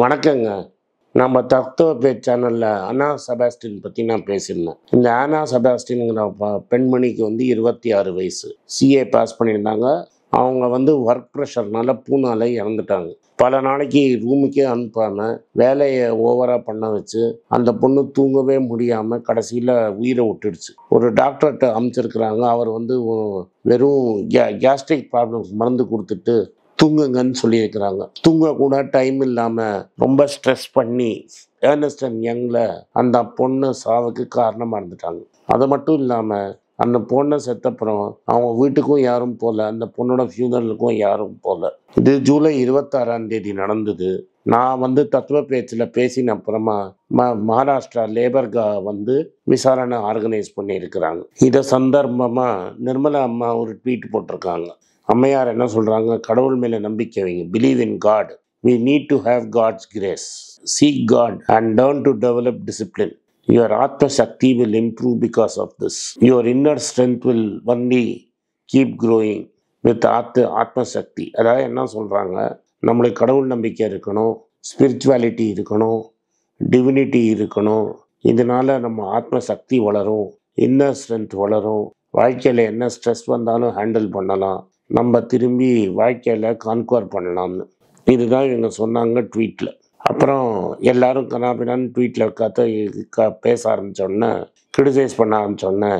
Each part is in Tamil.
வணக்கங்க. நம்ம தத்துவ பேச்சு சேனல்ல அன்னா செபாஸ்டின் பத்தி நான் பேசியிருந்தேன். இந்த ஆனா செபாஸ்டின்ங்கிற பெண்மணிக்கு 26 வயசு. சிஏ பாஸ் பண்ணியிருந்தாங்க. அவங்க ஒர்க் ப்ரெஷர்னால பூனால இறந்துட்டாங்க. பல நாளைக்கு ரூமுக்கே அனுப்பாம வேலையை ஓவரா பண்ண வச்சு அந்த பொண்ணு தூங்கவே முடியாம கடைசியில உயிரை விட்டுடுச்சு. ஒரு டாக்டர்கிட்ட அனுப்பிச்சிருக்கிறாங்க. அவர் வெறும் கேஸ்ட்ரிக் ப்ராப்ளம்ஸ் மருந்து கொடுத்துட்டு தூங்குங்கன்னு சொல்லியிருக்கிறாங்க. தூங்க கூட டைம் இல்லாமல் ரொம்ப ஸ்ட்ரெஸ் பண்ணி ஏர்னஸ்ட் அண்ட் யங்கில் அந்த பொண்ணு சாவுக்கு காரணமாக இருந்துட்டாங்க. அது மட்டும் இல்லாமல் அந்த பொண்ணை செத்தப்புறம் அவங்க வீட்டுக்கும் யாரும் போகல, அந்த பொண்ணோட ஃபியூனரலுக்கும் யாரும் போகல. இது ஜூலை 26 நடந்தது. நான் தத்துவ பேச்சில் பேசின அப்புறமா மகாராஷ்டிரா லேபர்கா விசாரணை ஆர்கனைஸ் பண்ணியிருக்கிறாங்க. இதை சந்தர்ப்பமாக நிர்மலா அம்மா ஒரு ட்வீட் போட்டிருக்காங்க. அம்மையார் என்ன சொல்கிறாங்க? கடவுள் மேலே நம்பிக்கை வைங்க. Believe in God. We need to have God's grace. Seek God and learn to develop discipline. Your Atma Shakti will improve because of this. Your inner strength will only keep growing with Atma Shakti. அதாவது என்ன சொல்கிறாங்க? நம்மளுக்கு கடவுள் நம்பிக்கை இருக்கணும், ஸ்பிரிச்சுவாலிட்டி இருக்கணும், டிவினிட்டி இருக்கணும். இதனால் நம்ம ஆத்ம சக்தி வளரும், இன்னர் ஸ்ட்ரென்த் வளரும். வாழ்க்கையில் என்ன ஸ்ட்ரெஸ் வந்தாலும் ஹேண்டில் பண்ணலாம், நம்ம திரும்பி வாழ்க்கையில் கான்குவர் பண்ணலாம்னு. இதுதான் இவங்க சொன்னாங்க ட்வீட்டில். அப்புறம் எல்லாரும் கனாபினான்னு ட்வீட்டில் பேச ஆரம்பித்தோடனே, கிரிட்டிசைஸ் பண்ண ஆரம்பித்தோடனே,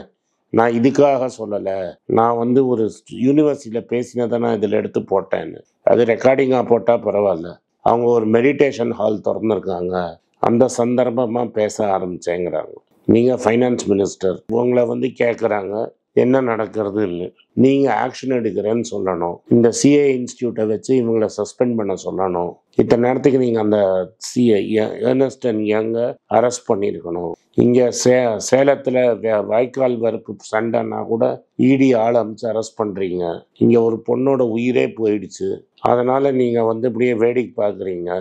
நான் இதுக்காக சொல்லலை, நான் ஒரு யூனிவர்சிட்டியில் பேசினதை நான் இதில் எடுத்து போட்டேன்னு. அது ரெக்கார்டிங்காக போட்டால் பரவாயில்ல, அவங்க ஒரு மெடிடேஷன் ஹால் திறந்துருக்காங்க, அந்த சந்தர்ப்பமாக பேச ஆரம்பித்தேங்கிறாங்க. நீங்கள் ஃபைனான்ஸ் மினிஸ்டர், உங்களை கேட்குறாங்க என்ன நடக்கிறதுன்னு. நீங்கள் ஆக்ஷன் எடுக்கிறேன்னு சொல்லணும். இந்த சிஏ இன்ஸ்டியூட்டை வச்சு இவங்களை சஸ்பெண்ட் பண்ண சொல்லணும். இத்தனை நேரத்துக்கு நீங்கள் அந்த சிஏ ஏர்னஸ்ட் அண்ட் யங்கை அரெஸ்ட் பண்ணியிருக்கணும். இங்கே சேலத்தில் வாய்க்கால் வறுப்பு சண்டைன்னா கூட இடி ஆள் அமைச்சு அரெஸ்ட் பண்ணுறீங்க. இங்கே ஒரு பொண்ணோட உயிரே போயிடுச்சு. அதனால் நீங்கள் இப்படியே வேடிக்கை பார்க்குறீங்க.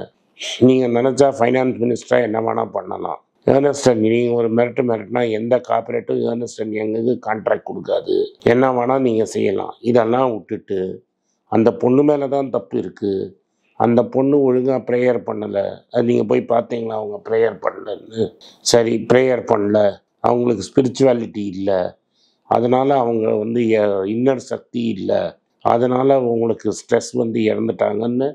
நீங்கள் நினச்சா ஃபைனான்ஸ் மினிஸ்டராக என்ன வேணால் பண்ணலாம். ஏர்னஸ்ட் அண்ட் நீங்கள் ஒரு மிரட்டினா எந்த கார்பரேட்டும் ஏர்னஸ்ட் அண்ட் யங்குக்கு கான்ட்ராக்ட் கொடுக்காது. என்ன வேணால் நீங்கள் செய்யலாம். இதெல்லாம் விட்டுட்டு அந்த பொண்ணு மேலே தான் தப்பு இருக்குது. அந்த பொண்ணு ஒழுங்காக ப்ரேயர் பண்ணலை. அது நீங்கள் போய் பார்த்தீங்களா அவங்க ப்ரேயர் பண்ணலன்னு? சரி, ப்ரேயர் பண்ணல, அவங்களுக்கு ஸ்பிரிச்சுவாலிட்டி இல்லை, அதனால் அவங்க இன்னர் சக்தி இல்லை, அதனால் உங்களுக்கு ஸ்ட்ரெஸ் இறந்துட்டாங்கன்னு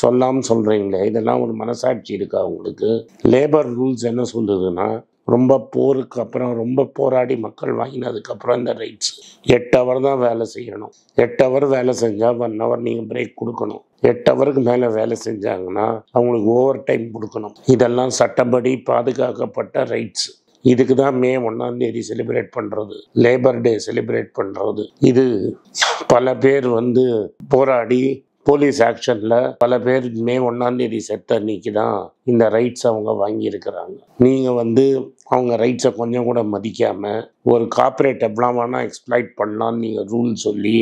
சொல்லாமல் சொல்கிறீங்களே, இதெல்லாம் ஒரு மனசாட்சி இருக்கா உங்களுக்கு? லேபர் ரூல்ஸ் என்ன சொல்லுதுன்னா, ரொம்ப போருக்கு அப்புறம் ரொம்ப போராடி மக்கள் வாங்கினதுக்கப்புறம் இந்த ரைட்ஸ் 8 ஹவர் தான் வேலை செய்யணும். 8 ஹவர் வேலை செஞ்சால் 1 ஹவர் நீங்கள் பிரேக் கொடுக்கணும். 8 ஹவருக்கு மேலே வேலை செஞ்சாங்கன்னா அவங்களுக்கு ஓவர் டைம் கொடுக்கணும். இதெல்லாம் சட்டப்படி பாதுகாக்கப்பட்ட ரைட்ஸ். இதுக்கு தான் மே 1 செலிப்ரேட் பண்ணுறது, லேபர் டே செலிப்ரேட் பண்ணுறது. இது பல பேர் போராடி போலீஸ் ஆக்ஷனில் பல பேர் மே 1 செத்த அன்னைக்கு தான் இந்த ரைட்ஸ் அவங்க வாங்கியிருக்கிறாங்க. நீங்கள் அவங்க ரைட்ஸை கொஞ்சம் கூட மதிக்காமல் ஒரு கார்ப்பரேட் எவ்வளோவானா எக்ஸ்ப்ளாய்ட் பண்ணலான்னு நீங்கள் ரூல் சொல்லி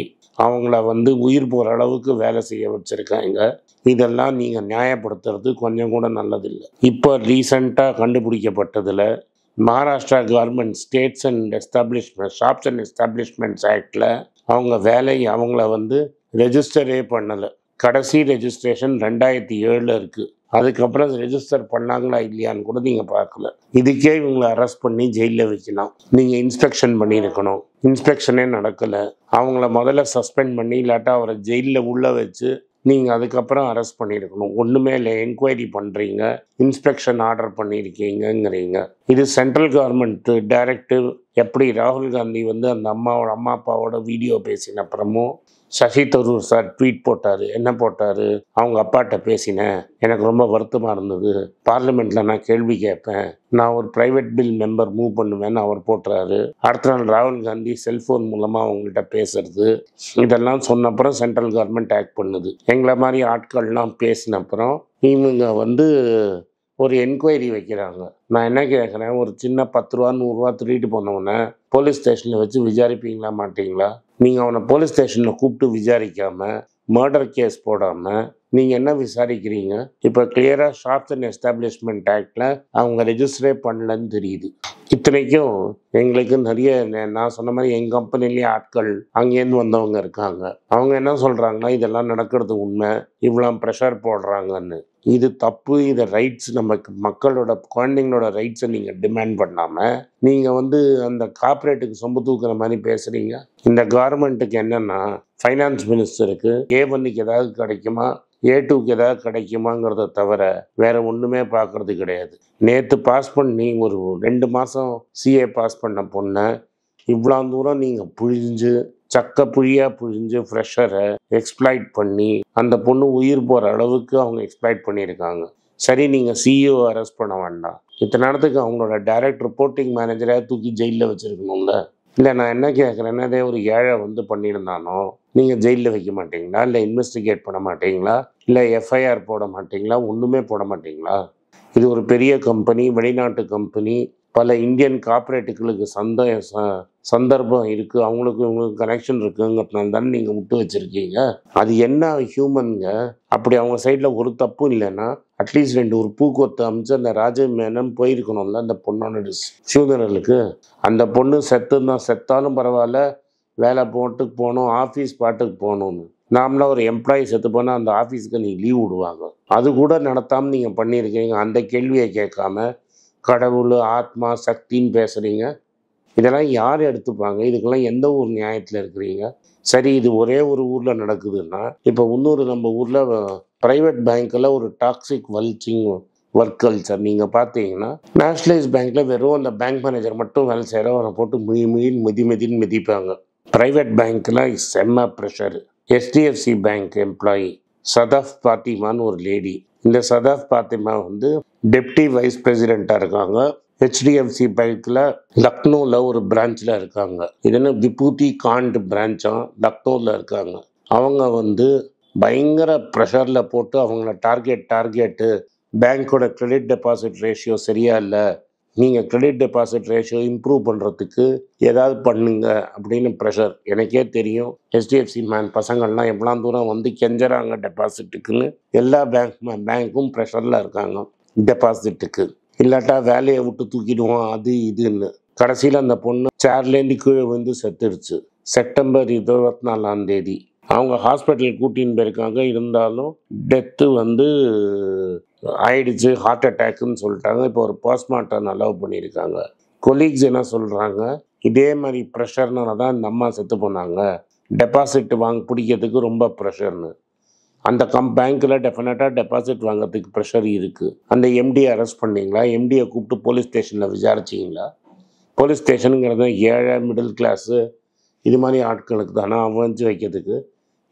அவங்கள உயிர் போகிற அளவுக்கு வேலை செய்ய வச்சுருக்காங்க. இதெல்லாம் நீங்கள் நியாயப்படுத்துறது கொஞ்சம் கூட நல்லதில்லை. இப்போ ரீசண்டாக கண்டுபிடிக்கப்பட்டதில் Maharashtra government states and establishment shops and establishments ஆக்டில் அவங்கள ரெஜிஸ்டரே பண்ணலை. கடைசி ரெஜிஸ்ட்ரேஷன் 2007 இருக்குது. அதுக்கப்புறம் ரெஜிஸ்டர் பண்ணாங்களா இல்லையான்னு கூட நீங்கள் பார்க்கல. இதுக்கே இவங்களை அரெஸ்ட் பண்ணி ஜெயிலில் வைக்கலாம். நீங்கள் இன்ஸ்பெக்ஷன் பண்ணியிருக்கணும். இன்ஸ்பெக்ஷனே நடக்கலை. அவங்கள முதல்ல சஸ்பெண்ட் பண்ணி இல்லாட்டா அவரை ஜெயிலில் உள்ளே வச்சு நீங்கள் அதுக்கப்புறம் அரெஸ்ட் பண்ணியிருக்கணும். ஒன்றுமே இல்லை, என்கொயரி பண்ணுறீங்க, இன்ஸ்பெக்ஷன் ஆர்டர் பண்ணியிருக்கீங்கிறீங்க. இது சென்ட்ரல் கவர்மெண்ட் டைரக்டிவ். எப்படி ராகுல் காந்தி அந்த அம்மா அப்பாவோட வீடியோ பேசின அப்புறமும் சசி தரூர் சார் ட்வீட் போட்டார். என்ன போட்டார்? அவங்க அப்பாட்ட பேசினேன், எனக்கு ரொம்ப வருத்தமாக இருந்தது, பார்லிமெண்ட்டில் நான் கேள்வி கேட்பேன், நான் ஒரு ப்ரைவேட் பில் மெம்பர் மூவ் பண்ணுவேன்னு அவர் போட்டுறாரு. அடுத்த நாள் ராகுல் காந்தி செல்ஃபோன் மூலமாக அவங்கள்ட்ட பேசுறது. இதெல்லாம் சொன்னப்புறம் சென்ட்ரல் கவர்மெண்ட் ஆக்ட் பண்ணுது. எங்களை மாதிரி ஆட்கள்லாம் பேசினப்புறம் இவங்க ஒரு என்கொயரி வைக்கிறாங்க. நான் என்ன கேட்குறேன், ஒரு சின்ன 10 ரூபா 100 ரூபா திருட்டு போனவனை போலீஸ் ஸ்டேஷனில் வச்சு விசாரிப்பீங்களா மாட்டீங்களா? நீங்கள் அவனை போலீஸ் ஸ்டேஷனில் கூப்பிட்டு விசாரிக்காமல், மர்டர் கேஸ் போடாமல் நீங்கள் என்ன விசாரிக்கிறீங்க? இப்போ கிளியராக ஷாப்ஸ் அண்ட் எஸ்டாப்ளிஷ்மெண்ட் ஆக்டில் அவங்க ரெஜிஸ்டரே பண்ணலன்னு தெரியுது. இத்தனைக்கும் எங்களுக்கு நிறைய நான் சொன்ன மாதிரி எங்கள் கம்பெனிலேயே ஆட்கள் அங்கேருந்து வந்தவங்க இருக்காங்க. அவங்க என்ன சொல்கிறாங்கன்னா, இதெல்லாம் நடக்கிறது உண்மை, இவ்வளோ ப்ரெஷர் போடுறாங்கன்னு. இது தப்பு. இதை ரைட்ஸ் நமக்கு மக்களோட குழந்தைங்களோட ரைட்ஸை நீங்கள் டிமாண்ட் பண்ணாமல் நீங்கள் அந்த கார்ப்பரேட்டுக்கு சொம்பு தூக்குற மாதிரி பேசுகிறீங்க. இந்த கவர்மெண்ட்டுக்கு என்னென்னா, ஃபைனான்ஸ் மினிஸ்டருக்கு A1க்கு ஏதாவது கிடைக்குமா, A2க்கு ஏதாவது கிடைக்குமாங்கிறத தவிர வேற ஒன்றுமே பார்க்கறது கிடையாது. நேற்று பாஸ் பண்ணி ஒரு 2 மாதம் CA பாஸ் பண்ண பொண்ணை இவ்வளோ தூரம் நீங்கள் புழியாக புழிஞ்சு ஃப்ரெஷரை எக்ஸ்ப்ளாய்ட் பண்ணி அந்த பொண்ணு உயிர் போகிற அளவுக்கு அவங்க எக்ஸ்ப்ளாய்ட் பண்ணியிருக்காங்க. சரி, நீங்கள் CEO அரெஸ்ட் பண்ண வேண்டாம், இத்தனை நேரத்துக்கு அவங்களோட டைரக்ட் ரிப்போர்ட்டிங் மேனேஜரை தூக்கி ஜெயிலில் வச்சுருக்கணும்ல. இல்லை, நான் என்ன கேட்குறேன்னா, அதே ஒரு ஏழை பண்ணியிருந்தானோ நீங்கள் ஜெயிலில் வைக்க மாட்டீங்களா? இல்லை இன்வெஸ்டிகேட் பண்ண மாட்டீங்களா? இல்லை FIR போட மாட்டீங்களா? ஒன்றுமே போட மாட்டீங்களா? இது ஒரு பெரிய கம்பெனி, வெளிநாட்டு கம்பெனி, பல இந்தியன் கார்ப்பரேட்டுகளுக்கு சந்தர்ப்பம் இருக்குது, அவங்களுக்கு கனெக்ஷன் இருக்குங்கிறதுனால தானே நீங்கள் விட்டு வச்சுருக்கீங்க. அது என்ன ஹியூமனுங்க? அப்படி அவங்க சைடில் ஒரு தப்பும் இல்லைன்னா அட்லீஸ்ட் 2 ஒரு பூக்கொத்து அமைச்சு அந்த ராஜமேனன் போயிருக்கணும்ல அந்த பொண்ணோட ஃபியூனரலுக்கு. அந்த பொண்ணு செத்தாலும் பரவாயில்ல, வேலை போட்டுக்கு போகணும், ஆஃபீஸ் பாட்டுக்கு போகணும்னு. நாமளாக ஒரு எம்ப்ளாயி செத்து போனால் அந்த ஆஃபீஸுக்கு நீ லீவ் விடுவாங்க. அது கூட நடத்தாமல் நீங்கள் பண்ணியிருக்கீங்க. அந்த கேள்வியை கேட்காம கடவுள், ஆத்மா, சக்தின்னு பேசுகிறீங்க. இதெல்லாம் யார் எடுத்துப்பாங்க? இதுக்கெல்லாம் எந்த ஒரு நியாயத்தில் இருக்கிறீங்க? சரி, இது ஒரே ஒரு ஊரில் நடக்குதுன்னா, இப்போ இன்னொரு நம்ம ஊரில் ப்ரைவேட் பேங்க்கில் ஒரு டாக்ஸிக் ஒர்க் கல்ச்சர் நீங்கள் பார்த்தீங்கன்னா, நேஷ்னலைஸ் பேங்க்கில் வெறும் அந்த பேங்க் மேனேஜர் மட்டும் வேலை செய்கிறவரை போட்டு மிதின்னு மிதிப்பாங்க. ப்ரைவேட் பேங்க்கில் செம்ம ப்ரெஷரு. HDFC பேங்க் எம்ப்ளாயி சதாஃப் பாத்திமான்னு ஒரு லேடி. இந்த சதாஃப் பாத்திமா டெப்டி வைஸ் பிரசிடெண்ட்டாக இருக்காங்க. HDFC பேங்க்கில் லக்னோவில் ஒரு பிரான்ச்சில் இருக்காங்க. இதுன்னு விபூதி காண்ட் பிரான்ச்சாக லக்னோவில் இருக்காங்க. அவங்க பயங்கர ப்ரெஷரில் போட்டு அவங்கள டார்கெட்டு பேங்க்கோட கிரெடிட் டெபாசிட் ரேஷியோ சரியா இல்லை, நீங்கள் கிரெடிட் டெபாசிட் ரேஷியோ இம்ப்ரூவ் பண்ணுறதுக்கு ஏதாவது பண்ணுங்க அப்படின்னு ப்ரெஷர். எனக்கே தெரியும் HDFC பசங்கள்லாம் எவ்வளோ தூரம் கெஞ்சறாங்க டெபாசிட்டுக்குன்னு. எல்லா பேங்க்கும் ப்ரெஷரில் இருக்காங்க டெபாசிட்டுக்கு. இல்லாட்டா வேலையை விட்டு தூக்கிடுவோம் அது இதுன்னு. கடைசியில் அந்த பொண்ணு சேர்லேருந்து கீழே செத்துடுச்சு. செப்டம்பர் 24 அவங்க ஹாஸ்பிட்டலுக்கு கூட்டின்னு போயிருக்காங்க. இருந்தாலும் டெத்து ஆயிடுச்சு, ஹார்ட் அட்டாக்குன்னு சொல்லிட்டாங்க. இப்போ ஒரு போஸ்ட்மார்ட்டம் அலோவ் பண்ணியிருக்காங்க. கொலீக்ஸ் என்ன சொல்கிறாங்க, இதே மாதிரி ப்ரெஷர்னால தான் இந்த அம்மா செத்து போனாங்க, டெபாசிட் பிடிக்கிறதுக்கு ரொம்ப ப்ரெஷர்னு. அந்த பேங்க்கில் டெஃபினட்டாக டெபாசிட் வாங்கிறதுக்கு ப்ரெஷர் இருக்குது. அந்த MDயை அரெஸ்ட் பண்ணிங்களா? MDயை கூப்பிட்டு போலீஸ் ஸ்டேஷனில் விசாரிச்சிங்களா? போலீஸ் ஸ்டேஷனுங்கிறது ஏழை மிடில் கிளாஸு இது மாதிரி ஆட்களுக்கு தானே அவஞ்சு வைக்கிறதுக்கு.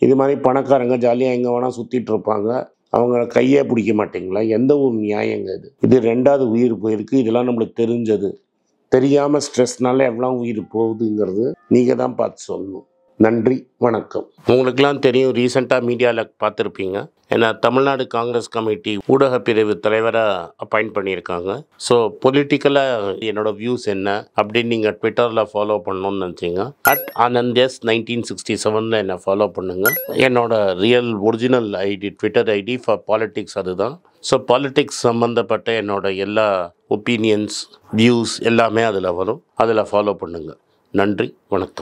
இது மாதிரி பணக்காரங்க ஜாலியாக எங்கே வேணால் சுற்றிட்டு இருப்பாங்க, அவங்க கையே பிடிக்க மாட்டிங்களா? எந்த ஒரு நியாயங்க இது? இது 2வது உயிர் போயிருக்கு. இதெல்லாம் நம்மளுக்கு தெரிஞ்சது. தெரியாமல் ஸ்ட்ரெஸ்னால எவ்வளோ உயிர் போகுதுங்கிறது நீங்கள் தான் பார்த்து சொல்லணும். நன்றி, வணக்கம். உங்களுக்கெல்லாம் தெரியும், ரீசெண்டாக மீடியாவில் பார்த்துருப்பீங்க, ஏன்னா தமிழ்நாடு காங்கிரஸ் கமிட்டி ஊடக பிரிவு தலைவராக அப்பாயிண்ட் பண்ணியிருக்காங்க. ஸோ பொலிட்டிக்கலாக என்னோடய வியூஸ் என்ன அப்படின்னு நீங்கள் ட்விட்டரில் ஃபாலோ பண்ணணும்னு நினச்சிங்க, @AnandS1967 என்னை ஃபாலோ பண்ணுங்கள். என்னோட original Twitter ID for politics அதுதான். ஸோ பாலிட்டிக்ஸ் சம்மந்தப்பட்ட என்னோட எல்லா ஒப்பீனியன்ஸ், வியூஸ் எல்லாமே அதில் வரும். அதில் ஃபாலோ பண்ணுங்கள். நன்றி, வணக்கம்.